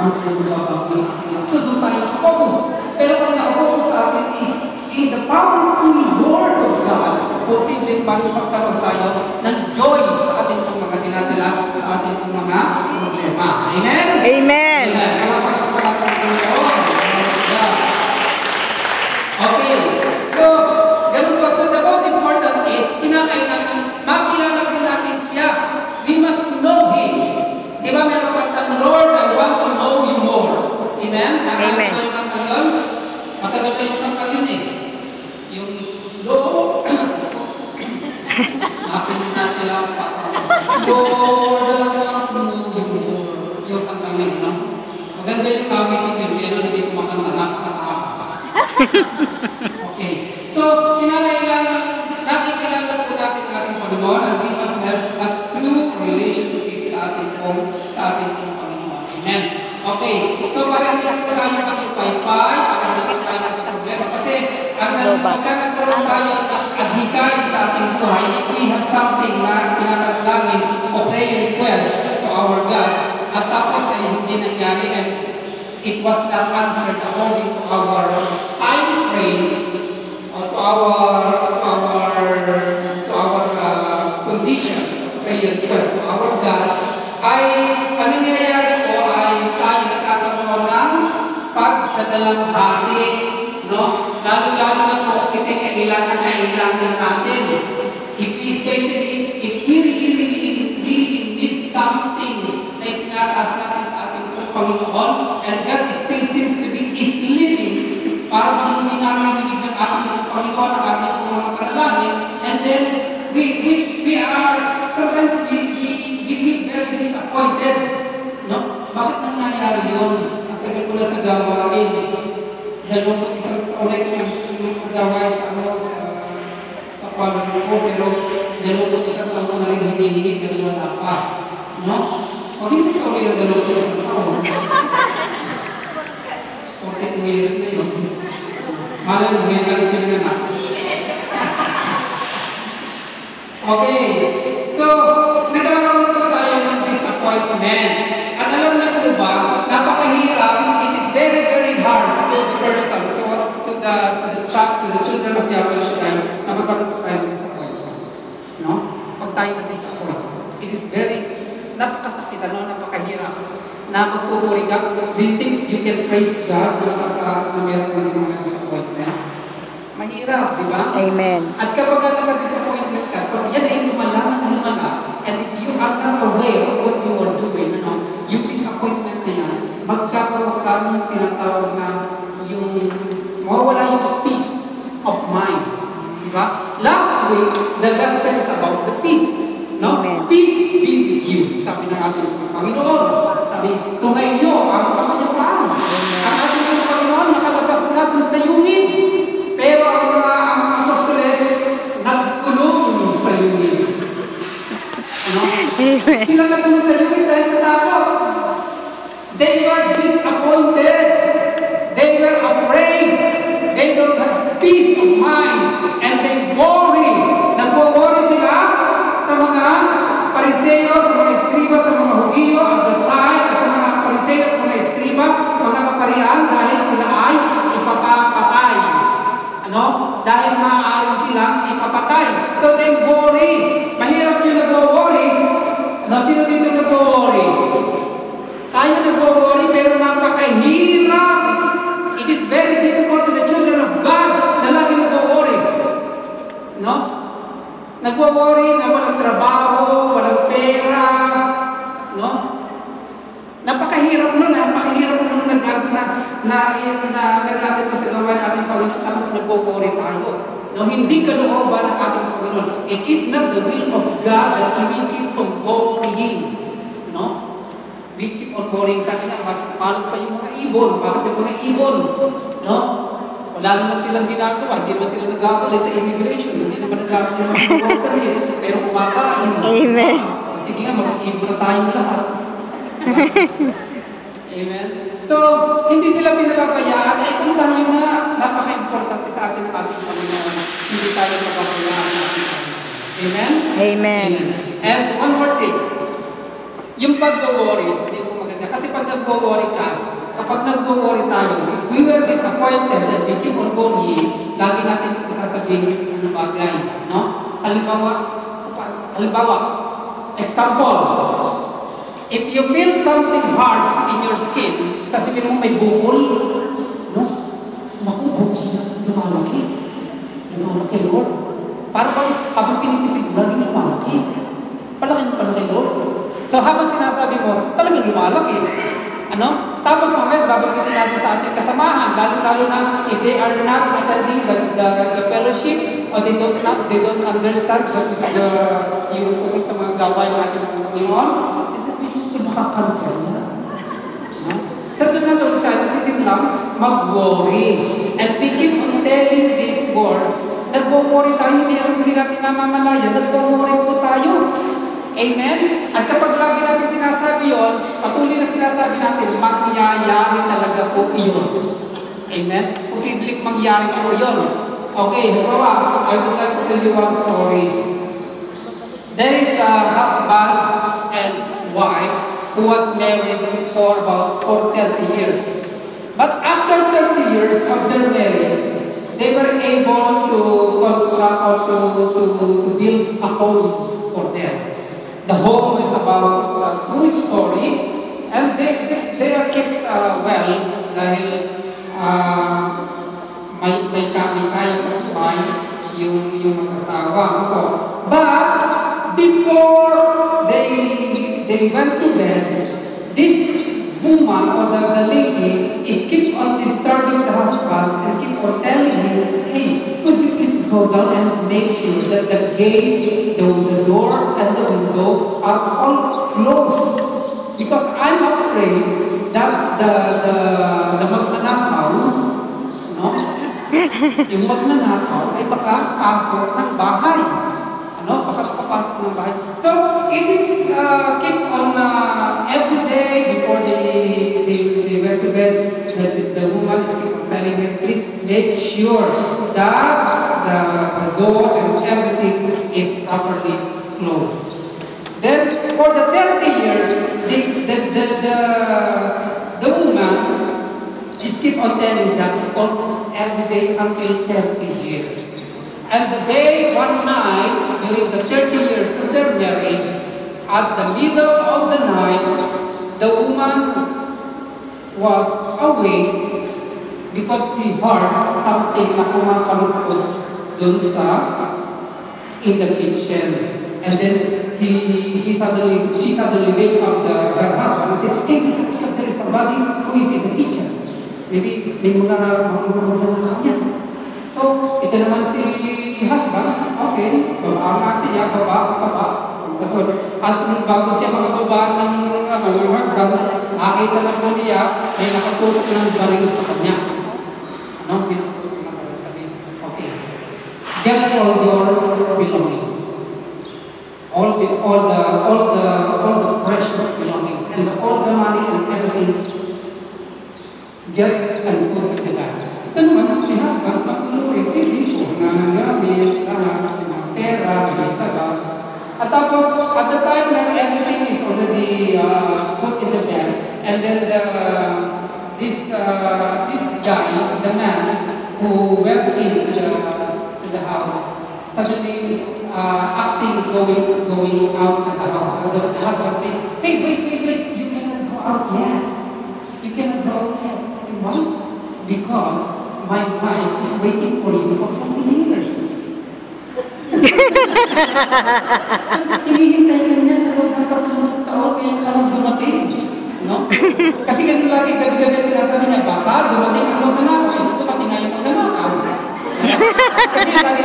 ang kanyang babagay. So doon tayo nakafocus. Pero kung nakafocus sa atin is in the powerful Word of God, posibleng magkaroon tayo ng joy sa ating mga dinadala, sa ating mga problema. Amen? Amen. Okay. So, ganun po. So, the most important is, kinakailangan, makilala ko natin siya. We must know Him. Di ba meron kang Lord, I want to know you more. Amen? Amen. Matagal na yung kanta yun eh. Yung Lord, napilit natin lang pa. Lord, I want to know you more. Yung kanta yun, no? Maganda yung kawitin yun, pero hindi ko makanta, napakatakas. Okay. So, nakikilala po natin ang ating Panginoon and we must have a true relationship sa ating Panginoon. Amen. Okay. So, para hindi po tayo magpaypay, para hindi po tayo magkaproblema. Kasi, pagka nagkaroon tayo ng adhikain sa ating buhay, if we have something na pinapanalangin o prayer requests to our God, at tapos ay hindi nangyari and it was not answered according to our time frame or to our conditions of prayer request to our God, ay ang nangyayari po ay tayo nagkakaroon ng pagdadalamhati, no? Lalo-lalo na po ito kailangan natin. Especially if we really need something na itinataas natin sa ating Panginoon, and God still seems to be sleeping para bang hindi narinig ng ating Panginoon ang ating mga panalangin, and then we are sometimes we feel very disappointed, no? Bakit nangyayari yun? Ang tagal ko na sa gawain, 21 taon na ito yung gawain sa pagod ko, pero 21 taon ko na rin hinihingi pero wala pa, no? Huwag hindi ka ulit ang 21 taon. 42 years na yun. Malam mo, ngayon natin pinanganak. Okay. So, nagkakaroon po tayo ng disappointment. At alam na po ba, napakahirap, it is very, very hard to the person, to the children of Yahushua, na magkaroon po tayo ng disappointment. No? Pag tayo na-disappoint, it is very napakasakit, napakahirap na magpupuri ka. Do you think you can praise God na meron ng mga disappointment? Mahirap, di ba? Amen. At kapag nag-disappointment ka, pag yan ay lumala, and if you are not aware of what you are doing, yung disappointment na yan, magkakaroon ka ng tinatawag na yung mawawala yung peace of mind. Di ba? Last week, the gospel is about the peace. No? Amen. Peace be with you. Sabi ng ating Panginoon. Sabi, sumainyo ang kapayapaan. Ang ating Panginoon nakalabas na dun sa yungin. Pero ang mga apostoles nagkulong sa yungin. Ano? Sila nagkulong sa yungin dahil sa takot. They were disappointed. They were afraid. They don't have peace of mind. And they worry. Nagwo-worry sila sa mga Pariseo, sa mga Eskriba, sa mga Hudiyo, at the time, sa mga Pariseo at mga Eskriba, mga kaparian, dahil sila ay ipapapatay. Ano? Dahil maaari silang ipapatay. So they worry. Mahirap yung nag-worry. Ano? Sino dito nag-worry? Tayo nag-worry, pero napakahirap. It is very difficult to the children of God na lagi nag-worry. No? Nagwo-worry na walang trabaho, walang pera, no? Napakahirap nun nag-atin ko sa gawa ng ating Panginoon, tapos nagwo-worry tayo. No, hindi kalooban ng ating Panginoon. It is not the will of God that we keep on worrying. No? We keep on worrying. Sabi nga, mas paano pa yung mga ibon? Bakit yung mga ibon? No? Wala naman silang ginagawa, hindi naman sila nag-aapply sa immigration, hindi naman nag-aapply ng mga worker yun, pero kumakain. Amen. Sige nga, mag-ibo na tayong lahat. Amen? So, hindi sila pinapapayaan, ay kung tayo na napaka-importante sa atin ang ating Panginoon, hindi tayo magpapayaan sa ating Panginoon. Amen? Amen. And one more thing, yung pag-worry, hindi po maganda niya. Kasi pag nag-worry ka, kapag nag-worry tayo, if we were disappointed and we keep on worrying, lagi natin sasabihin yung isang bagay. No? Halimbawa, example, if you feel something hard in your skin, sasabihin mo may bukol, no? Naku, bukol na, lumalaki. Lumalaki, Lord. Para bang habang pinipisig mo, laging lumalaki. Palaki, Lord. So habang sinasabi mo, talagang lumalaki. Ano? Tapos mamaya, babanggitin natin sa ating kasamahan, lalo-lalo na if they are not attending the fellowship, or they don't understand what is yung sa mga gawain natin ng Panginoon, this is because makakansel na. Sa doon na doon sa nagsisip lang, mag-worry. And we keep on telling these words, nag-worry tayo, hindi natin namamalaya, nag-worry po tayo. Amen? At kapag lagi natin sinasabi yun, patuloy na sinasabi natin, mangyayari talaga po yun. Amen? Posibleng mangyari po yun. Okay, halimbawa, I would like to tell you one story. There is a husband and wife who was married for 30 years. But after 30 years of their marriage, they were able to construct or to build a home for them. The home is about a true story, and they are kept well dahil may kaya sa buhay yung mag-asawa ko. But before they went to bed, this woman or the lady is keep on disturbing the husband and keep on telling him, hey, could you please go down and make sure that the gate, the door, and the window are all closed? Because I'm afraid that the magnanakaw, no? Yung magnanakaw ay baka pasok ng bahay. Ano? Baka papasok ng bahay. So, it is keep on every day before they went to bed, the woman is keep on telling him, please make sure that the door and everything is properly closed. Then, for the 30 years, the woman is keep on telling that almost every day until 30 years. And the day, one night, during the 30 years of their marriage, at the middle of the night, the woman was awake because she heard something na kumapaluskos dun sa in the kitchen. And then she suddenly wake up her husband and said, hey, wake up, there is somebody who is in the kitchen. Maybe may mga kanya. So, ito naman si husband, okay, baba nga siya, baba. Tapos, bago siya makababa ng husband, nakita na po niya, may nakatutok ng baril sa kanya. Ano? Pinatutok na baril sa kanya. Okay. Get all your belongings. All the precious belongings, and all the money and everything, get and put it together. Ito naman, si husband, mas inurin, silip po, nangangamit, mga pera, may sabat. At tapos, at the time when everything is already put in the bed, and then this guy, the man who went into the house, suddenly acting going outside the house. And the husband says, hey, wait, you cannot go out yet. You cannot go out yet. Why? Because my wife is waiting for you for 40 years. Hinihintay ka niya sa loob ng 3 taon kaya ka lang dumating. No? Kasi ganun lagi, gabi-gabi sinasabi niya, baka dumating ang magnanakaw, hindi dumating nga yung magnanakaw. Kasi lagi